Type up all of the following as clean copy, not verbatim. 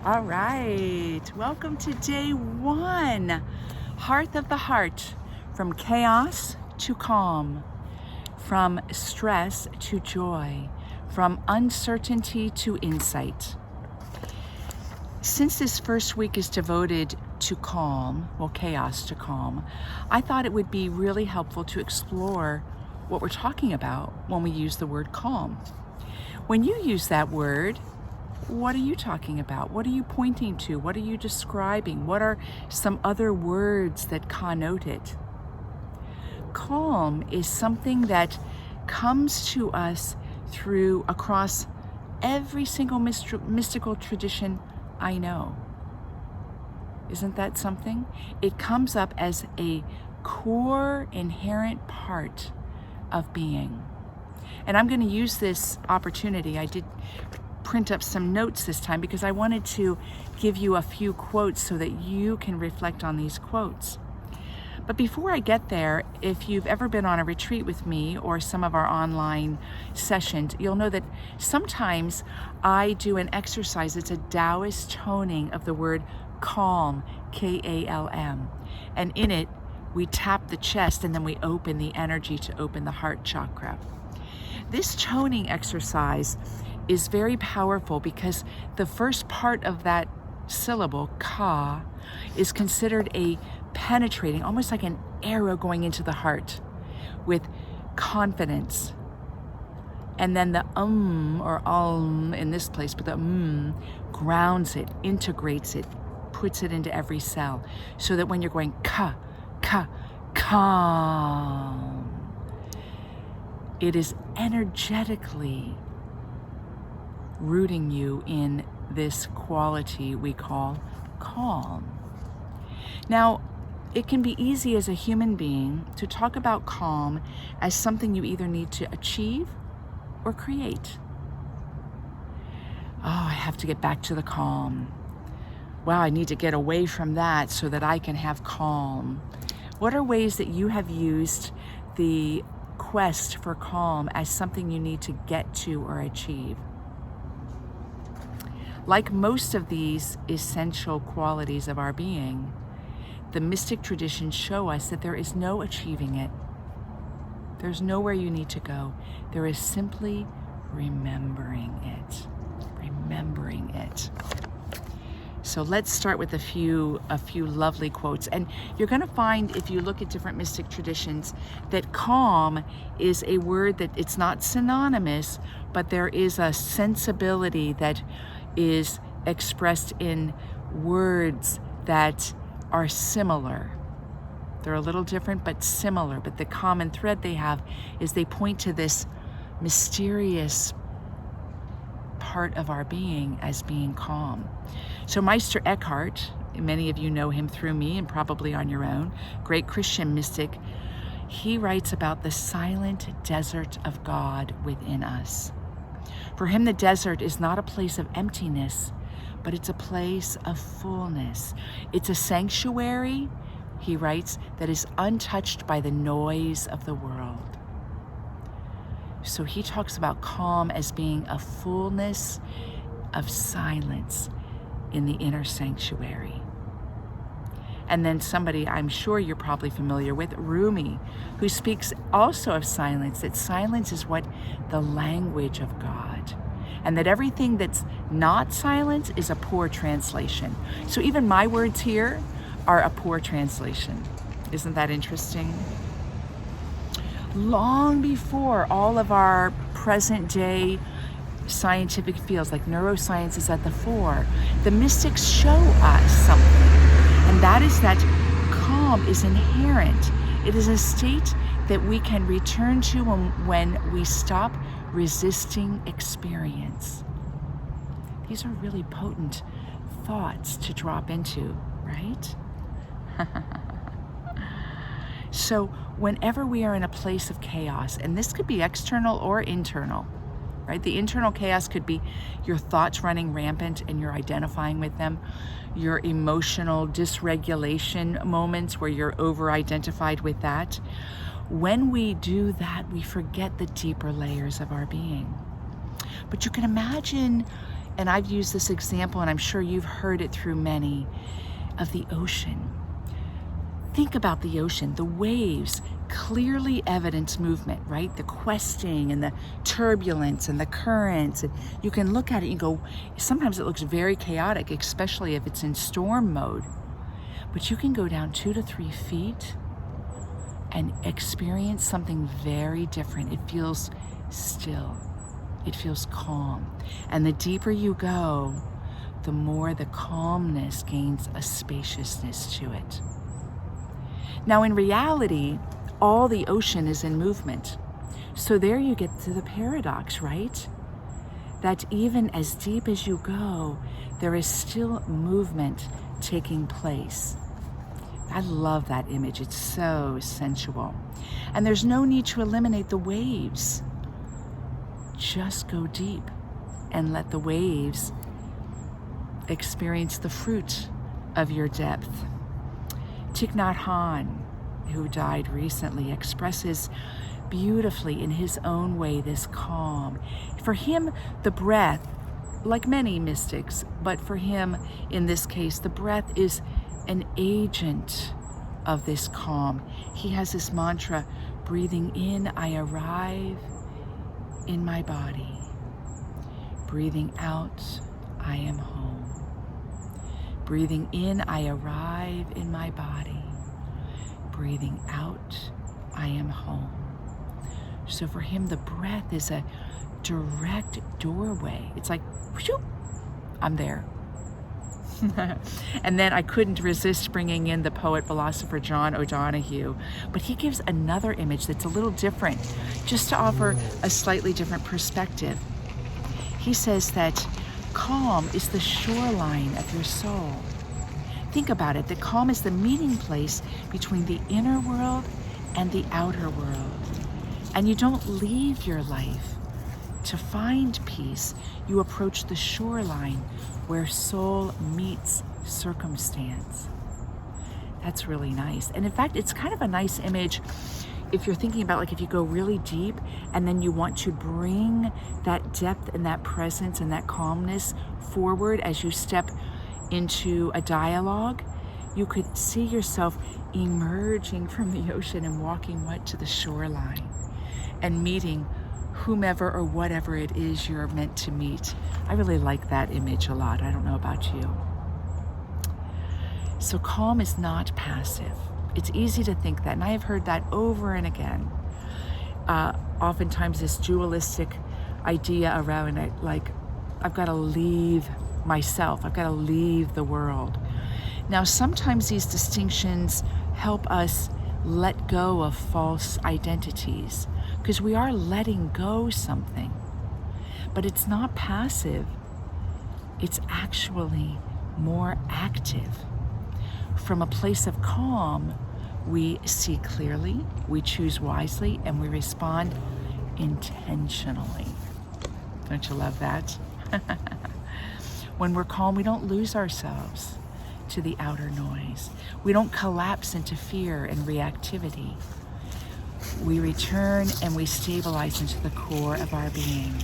All right, welcome to day one. Hearth of the heart, from chaos to calm, from stress to joy, from uncertainty to insight. Since this first week is devoted to calm, chaos to calm, I thought it would be really helpful to explore what we're talking about when we use the word calm. When you use that word, what are you talking about? What are you pointing to? What are you describing? What are some other words that connote it? Calm is something that comes to us across every single mystical tradition I know. Isn't that something? It comes up as a core inherent part of being. And I'm going to use this opportunity. I did print up some notes this time because I wanted to give you a few quotes so that you can reflect on these quotes. But before I get there, if you've ever been on a retreat with me or some of our online sessions, you'll know that sometimes I do an exercise. It's a Taoist toning of the word calm, K-A-L-M. And in it, we tap the chest and then we open the energy to open the heart chakra. This toning exercise is very powerful because the first part of that syllable, ka, is considered a penetrating, almost like an arrow going into the heart with confidence. And then the or in this place, but the grounds it, integrates it, puts it into every cell, so that when you're going ka, ka, calm, it is energetically rooting you in this quality we call calm. Now, it can be easy as a human being to talk about calm as something you either need to achieve or create. Oh, I have to get back to the calm. Wow, I need to get away from that so that I can have calm. What are ways that you have used the quest for calm as something you need to get to or achieve? Like most of these essential qualities of our being, the mystic traditions show us that there is no achieving it. There's nowhere you need to go. There is simply remembering it. Remembering it. So let's start with a few lovely quotes. And you're going to find, if you look at different mystic traditions, that calm is a word that it's not synonymous, but there is a sensibility that is expressed in words that are similar. They're a little different, but similar. But the common thread they have is they point to this mysterious part of our being as being calm. So Meister Eckhart, many of you know him through me and probably on your own, great Christian mystic, he writes about the silent desert of God within us. For him, the desert is not a place of emptiness, but it's a place of fullness. It's a sanctuary, he writes, that is untouched by the noise of the world. So he talks about calm as being a fullness of silence in the inner sanctuary. And then somebody I'm sure you're probably familiar with, Rumi, who speaks also of silence, that silence is what the language of God, and that everything that's not silence is a poor translation. So even my words here are a poor translation. Isn't that interesting? Long before all of our present day scientific fields, like neuroscience is at the fore, the mystics show us something. And that is that calm is inherent. It is a state that we can return to when we stop resisting experience. These are really potent thoughts to drop into, right? So whenever we are in a place of chaos, and this could be external or internal, right? The internal chaos could be your thoughts running rampant and you're identifying with them, your emotional dysregulation moments where you're over-identified with that. When we do that, we forget the deeper layers of our being. But you can imagine And I've used this example, and I'm sure you've heard it through many, of the ocean. Think about the ocean. The waves clearly evidence movement, right? The questing and the turbulence and the currents. And you can look at it and go, sometimes it looks very chaotic, especially if it's in storm mode. But you can go down 2 to 3 feet and experience something very different. It feels still. It feels calm. And the deeper you go, the more the calmness gains a spaciousness to it. Now, in reality, all the ocean is in movement. So there you get to the paradox, right? That even as deep as you go, there is still movement taking place. I love that image. It's so sensual. And there's no need to eliminate the waves. Just go deep and let the waves experience the fruit of your depth. Thich Nhat Hanh, who died recently, expresses beautifully in his own way this calm. For him, the breath, like many mystics, but for him, in this case, the breath is an agent of this calm. He has this mantra, breathing in, I arrive in my body. Breathing out, I am home. Breathing in, I arrive in my body. Breathing out, I am home. So for him, the breath is a direct doorway. It's like, whew, I'm there. And then I couldn't resist bringing in the poet-philosopher John O'Donohue, but he gives another image that's a little different, just to offer a slightly different perspective. He says that calm is the shoreline of your soul. Think about it, that calm is the meeting place between the inner world and the outer world. And you don't leave your life to find peace. You approach the shoreline where soul meets circumstance. That's really nice. And in fact, it's kind of a nice image if you're thinking about, like, if you go really deep and then you want to bring that depth and that presence and that calmness forward as you step into a dialogue, you could see yourself emerging from the ocean and walking to the shoreline and meeting whomever or whatever it is you're meant to meet. I really like that image a lot. I don't know about you. So calm is not passive. It's easy to think that, and I have heard that over and again. Oftentimes this dualistic idea around it, like, I've got to leave myself, I've got to leave the world. Now, sometimes these distinctions help us let go of false identities, because we are letting go something. But it's not passive, it's actually more active. From a place of calm, we see clearly, we choose wisely, and we respond intentionally. Don't you love that? When we're calm, we don't lose ourselves to the outer noise. We don't collapse into fear and reactivity. We return and we stabilize into the core of our being.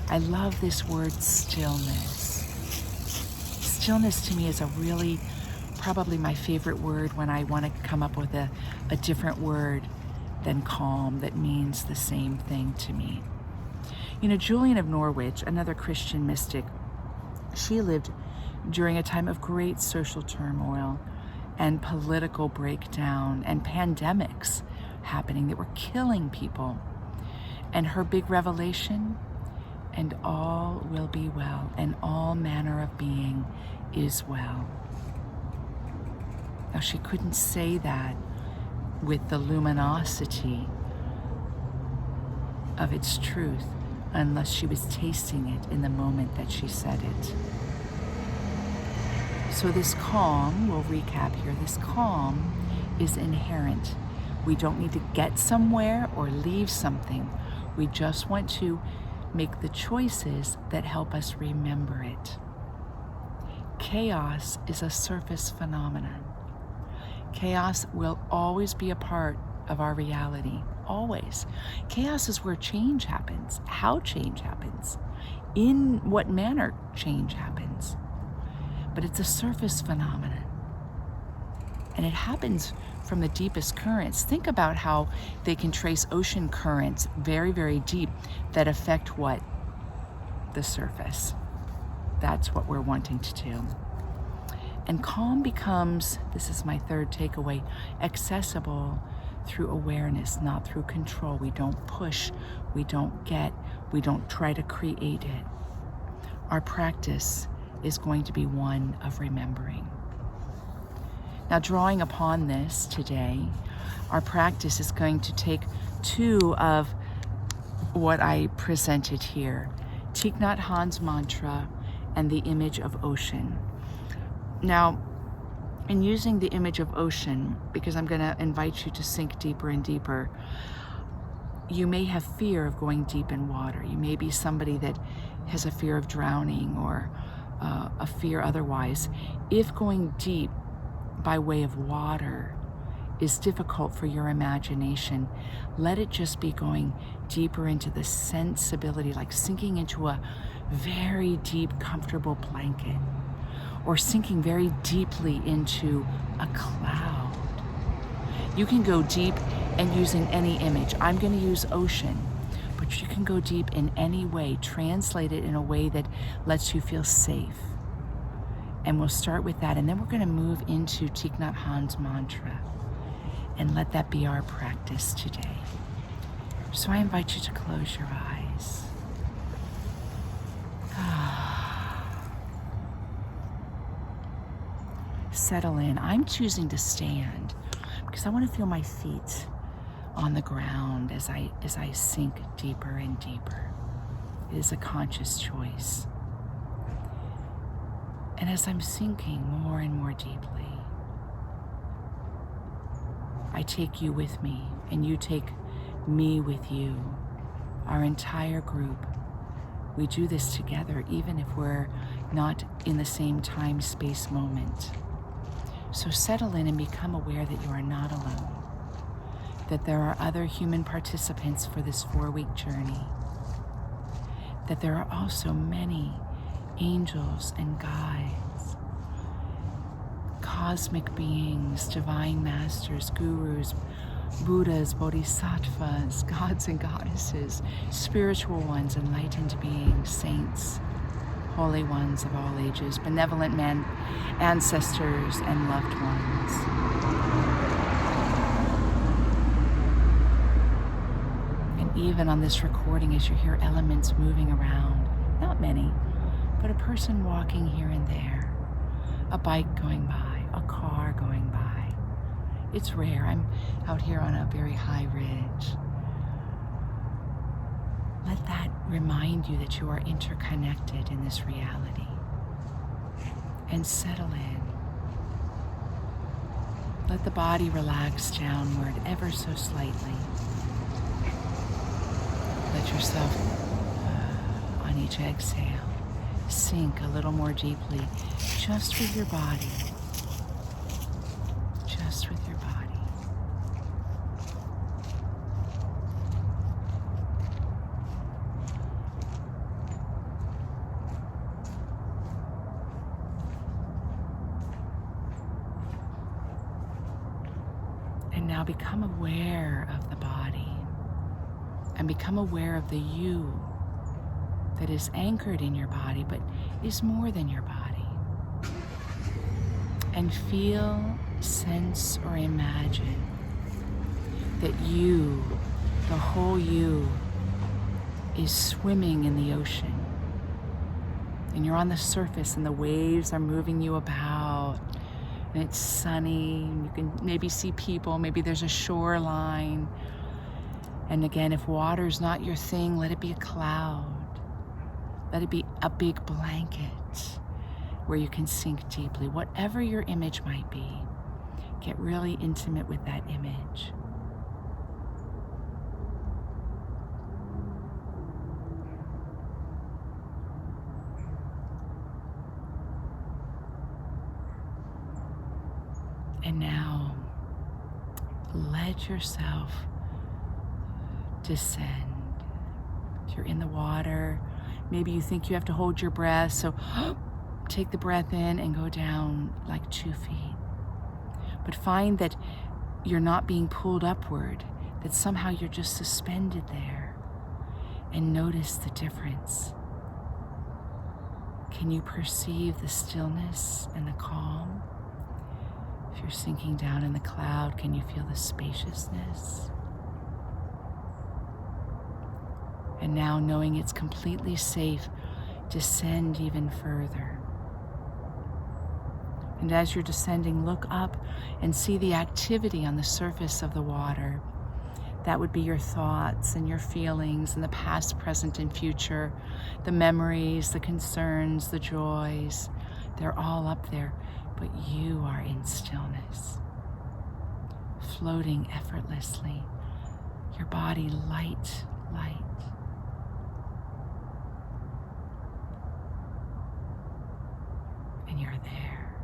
I love this word stillness. Stillness to me is probably my favorite word when I want to come up with a different word than calm that means the same thing to me. You know, Julian of Norwich, another Christian mystic, she lived during a time of great social turmoil and political breakdown and pandemics happening that were killing people. And her big revelation, and all will be well, and all manner of being is well. Now, she couldn't say that with the luminosity of its truth unless she was tasting it in the moment that she said it. So this calm, we'll recap here, this calm is inherent. We don't need to get somewhere or leave something. We just want to make the choices that help us remember it. Chaos is a surface phenomenon. Chaos will always be a part of our reality, always. Chaos is where change happens, how change happens, in what manner change happens. But it's a surface phenomenon. And it happens from the deepest currents. Think about how they can trace ocean currents very, very deep that affect what? The surface. That's what we're wanting to do. And calm becomes, this is my third takeaway, accessible through awareness, not through control. We don't push, we don't try to create it. Our practice is going to be one of remembering. Now, drawing upon this today, our practice is going to take two of what I presented here, Thich Nhat Hanh's mantra and the image of ocean. Now, in using the image of ocean, because I'm going to invite you to sink deeper and deeper, you may have fear of going deep in water. You may be somebody that has a fear of drowning or a fear otherwise. If going deep by way of water is difficult for your imagination, let it just be going deeper into the sensibility, like sinking into a very deep, comfortable blanket, or sinking very deeply into a cloud. You can go deep and using any image. I'm going to use ocean, but you can go deep in any way, translate it in a way that lets you feel safe. And we'll start with that, and then we're going to move into Thich Nhat Hanh's mantra, and let that be our practice today. So I invite you to close your eyes. Settle in. I'm choosing to stand because I want to feel my feet on the ground as I sink deeper and deeper. It is a conscious choice. And as I'm sinking more and more deeply, I take you with me, and you take me with you, our entire group. We do this together, even if we're not in the same time, space, moment. So settle in and become aware that you are not alone, that there are other human participants for this 4-week journey, that there are also many angels and guides, cosmic beings, divine masters, gurus, Buddhas, bodhisattvas, gods and goddesses, spiritual ones, enlightened beings, saints, holy ones of all ages, benevolent men, ancestors, and loved ones. And even on this recording, as you hear elements moving around, not many, but a person walking here and there, a bike going by, a car going by. It's rare. I'm out here on a very high ridge. Let that remind you that you are interconnected in this reality. And settle in. Let the body relax downward ever so slightly. Let yourself, on each exhale, sink a little more deeply, just with your body. Just with your body. And now become aware of the body, and become aware of the you that is anchored in your body, but is more than your body. And feel, sense, or imagine that you, the whole you, is swimming in the ocean. And you're on the surface, and the waves are moving you about, and it's sunny, and you can maybe see people, maybe there's a shoreline. And again, if water's not your thing, let it be a cloud. Let it be a big blanket where you can sink deeply. Whatever your image might be, get really intimate with that image. And now, let yourself descend. You're in the water. Maybe you think you have to hold your breath, so take the breath in and go down like 2 feet. But find that you're not being pulled upward, that somehow you're just suspended there, and notice the difference. Can you perceive the stillness and the calm? If you're sinking down in the cloud, can you feel the spaciousness? And now, knowing it's completely safe, descend even further. And as you're descending, look up and see the activity on the surface of the water. That would be your thoughts and your feelings in the past, present, and future, the memories, the concerns, the joys. They're all up there, but you are in stillness, floating effortlessly, your body light, light. And you're there.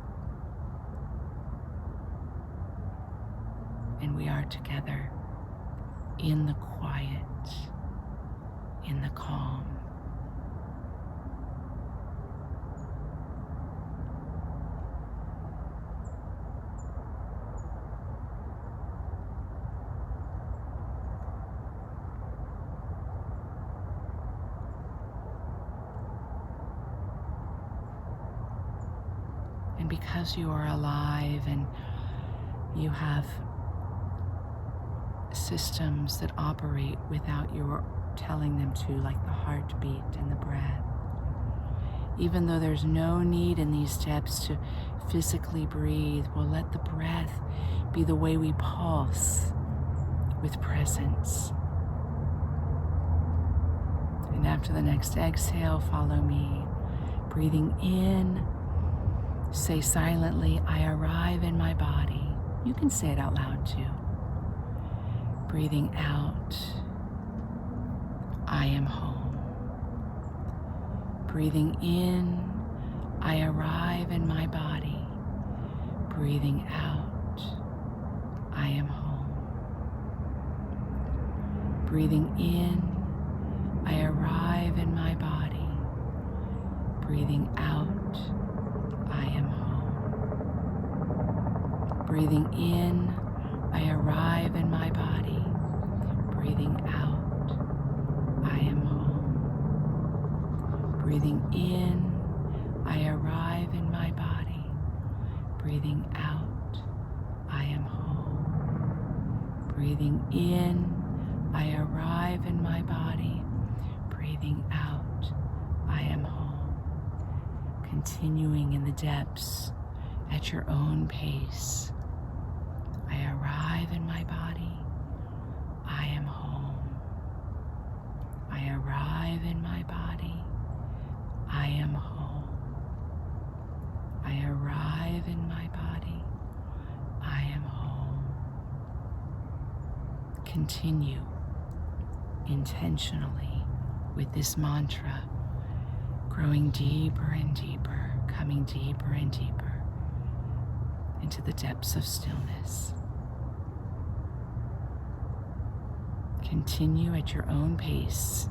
And we are together in the quiet, in the calm. And because you are alive and you have systems that operate without your telling them to, like the heartbeat and the breath, even though there's no need in these depths to physically breathe, we'll let the breath be the way we pulse with presence. And after the next exhale, follow me. Breathing in, say silently, I arrive in my body. You can say it out loud too. Breathing out, I am home. Breathing in, I arrive in my body. Breathing out, I am home. Breathing in, I arrive in my body. Breathing out, I am home. Breathing in, I arrive in my body. Breathing out, I am home. Breathing in, I arrive in my body. Breathing out, I am home. Breathing in, I arrive in my body. Breathing out, I am home. Continuing in the depths at your own pace. I arrive in my body. I am home. I arrive in my body. I am home. I arrive in my body. I am home. Continue intentionally with this mantra, growing deeper and deeper, coming deeper and deeper into the depths of stillness. Continue at your own pace.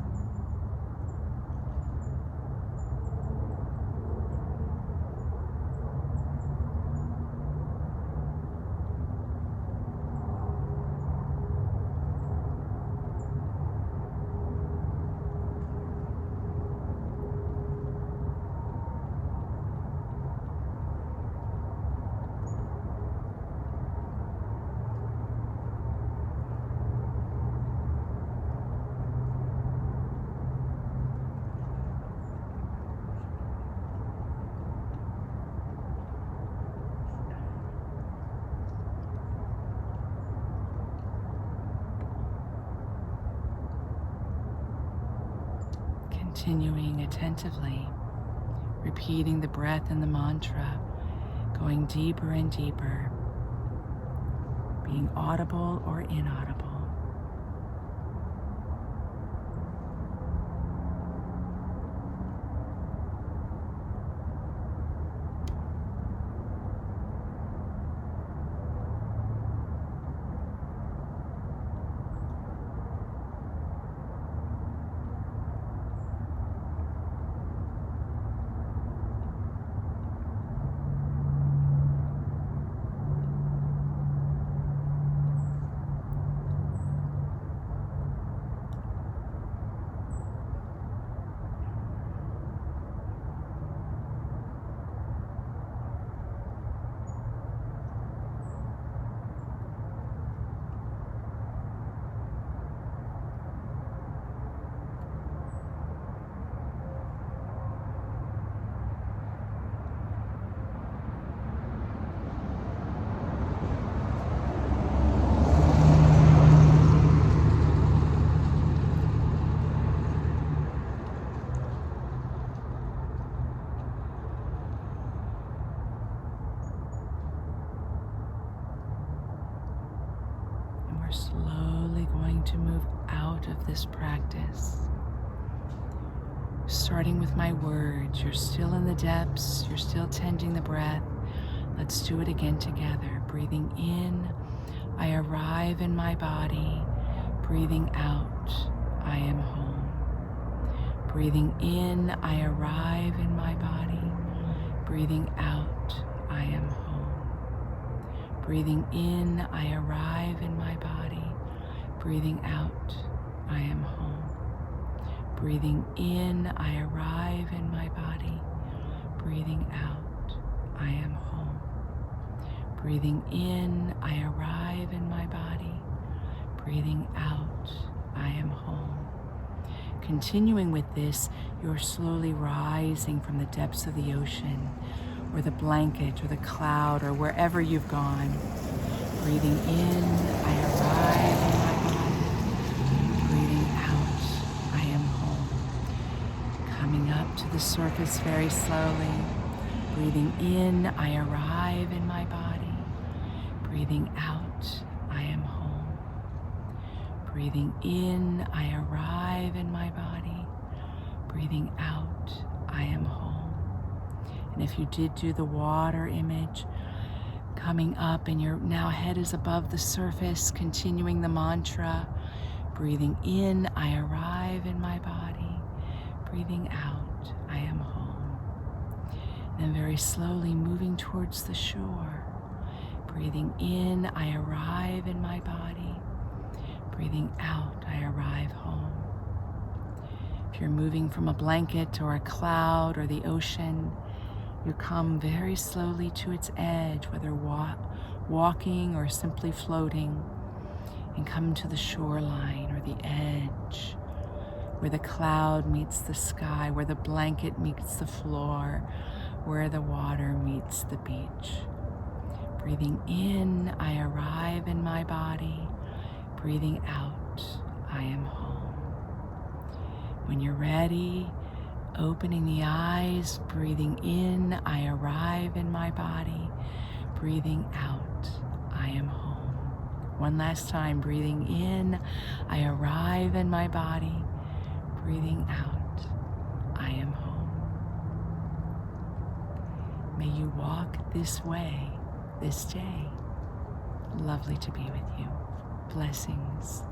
Continuing attentively, repeating the breath and the mantra, going deeper and deeper, being audible or inaudible. We're slowly going to move out of this practice. Starting with my words, you're still in the depths, you're still tending the breath. Let's do it again together. Breathing in, I arrive in my body. Breathing out, I am home. Breathing in, I arrive in my body. Breathing out, I am home. Breathing in, I arrive in my body. Breathing out, I am home. Breathing in, I arrive in my body. Breathing out, I am home. Breathing in, I arrive in my body. Breathing out, I am home. Continuing with this, you're slowly rising from the depths of the ocean, or the blanket, or the cloud, or wherever you've gone. Breathing in, I arrive in my body. Breathing out, I am home. Coming up to the surface very slowly. Breathing in, I arrive in my body. Breathing out, I am home. Breathing in, I arrive in my body. Breathing out, I am home. And if you did do the water image, coming up and your now head is above the surface, continuing the mantra. Breathing in, I arrive in my body. Breathing out, I am home. Then very slowly moving towards the shore. Breathing in, I arrive in my body. Breathing out, I arrive home. If you're moving from a blanket or a cloud or the ocean, you come very slowly to its edge, whether walking or simply floating, and come to the shoreline or the edge, where the cloud meets the sky, where the blanket meets the floor, where the water meets the beach. Breathing in, I arrive in my body. Breathing out, I am home. When you're ready, opening the eyes, breathing in, I arrive in my body. Breathing out, I am home. One last time, breathing in, I arrive in my body. Breathing out, I am home. May you walk this way this day. Lovely to be with you. Blessings.